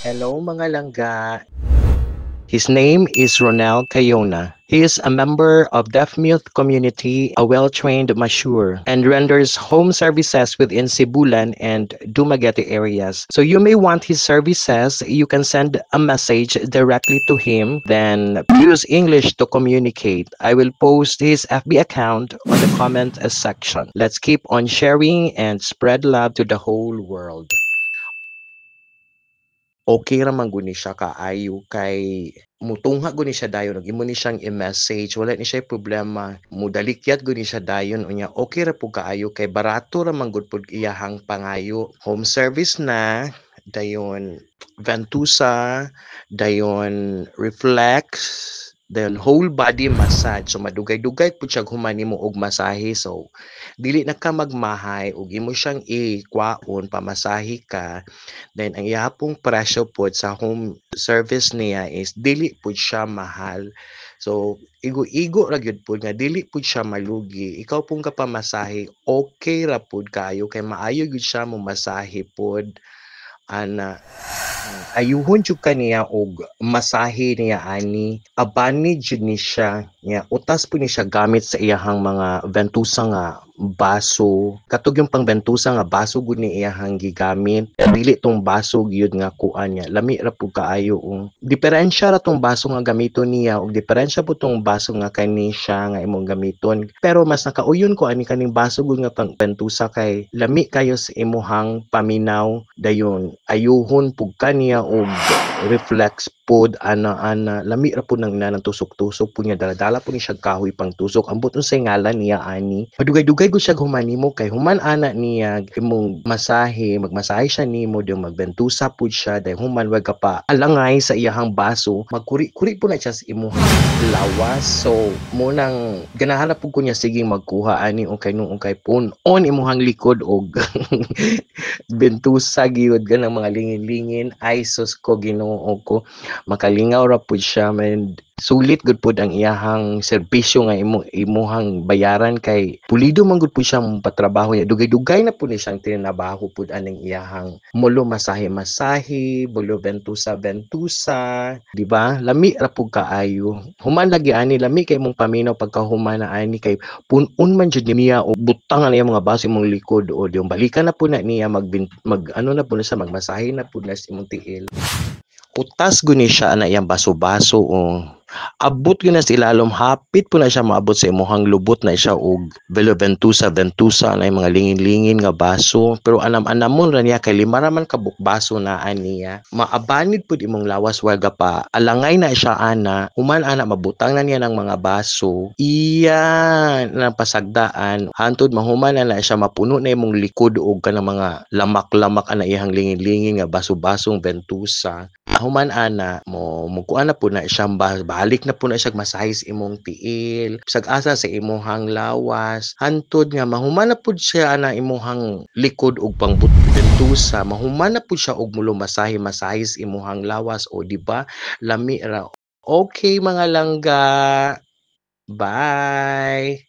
Hello mga langga. His name is Ronald Cayona. He is a member of deaf mute community, a well-trained masseur, and renders home services within Cebulan and Dumaguete areas. So you may want his services. You can send a message directly to him, then use English to communicate. I will post his FB account on the comment section. Let's keep on sharing and spread love to the whole world. Okay ra man gud ni siya kaayo kay mutungha gud ni siya dayon ug imo ni siyang i-message wala ni siya problema mudalikyat gud ni siya dayon unya okay ra pud kaayo kay barato ra man gud pud iyahang pangayo home service na dayon ventusa dayon reflex dayon whole body massage so madugay-dugay pud siya human nimo og masahe so dili na ka magmahay ug imo siyang ikwaon pamasahe ka. Then ang ihapong presyo pod sa home service niya is dili pod siya mahal. So igo-igo ra gyud pod nga dili pod siya malugi. Ikaw pong kapamasahe okay ra pod kayo kay maayo gyud siya mo masahe pod ana ayuhon jud kaniya og masahe niya ani abani jud ni siya nya utas po ni siya gamit sa iyahang mga ventusa nga baso katog yung pang ventusa nga baso gud ni iyahang gigamit dili tong baso gyud nga kuan niya lami ra pud kaayo diferensya ra tong baso nga gamiton niya ug diferensya po tong baso nga kani siya nga imong gamiton pero mas nakauyon ko ani kaning baso gud nga pang ventusa kay lami kayo sa imuhang paminaw dayon ayuhon pug kaniya og reflex pod ana lami ra pud nang inanang tusok-tusok pud niya dala-dala pud ni siya kahoy pang tusok ambot unsay ngalan niya ani madugay-dugay gud siya human nimo kay human ana niya imong masahe magmasahe siya nimo di magbentusa pud siya dahil human wag ka pa alangay sa iyahang baso magkuri-kuri pud na siya sa imong lawas so mo nang ganahan pud ko niya sige magkuha ani ungkay punon imong likod og bentusa gyud ganang mga lingin-lingin ay sus ko Ginoo ko makalingaw ra pud siya man sulit gud pud ang iyahang serbisyo nga imuhang bayaran kay pulido man gud pud siya patrabaho niya dugay-dugay na pud ni siyang tinabaho pud aning iyahang mulo masahe bulo bentusa di ba lami ra pud kaayo human lagi ani lami kay mong paminaw pagkahuman na ani kay punon man jud niya o butang na mga baso imong likod o di balikan na pud na niya mag ano na pud na siya magmasahe na pud na sa imong tiil utas gud ni siya na iyang baso-baso o abot gyud na sa ilalom hapit po na siya maabot sa imuhang lubot na siya og ventusa na mga lingin-lingin nga baso pero anam-anamon ra niya kay lima ra man ka baso na aniya maabanid pud imong lawas waga pa alangay na siya ana human ana mabutang na niya ng mga baso iya nang pasagdaan hantod mahuman na siya mapuno na imong likod og kanang mga lamak-lamak ana iyang lingin-lingin nga baso-basong ventusa human ana mo kuan na pud na siya balik na pud na siya masahis imong tiil bisag asa sa imuhang lawas hantod nga mahuman na pud siya ana imuhang likod ug pangbentusa mahuman na pud siya og mulo masahis imuhang lawas o di ba lami ra okay mga langga bye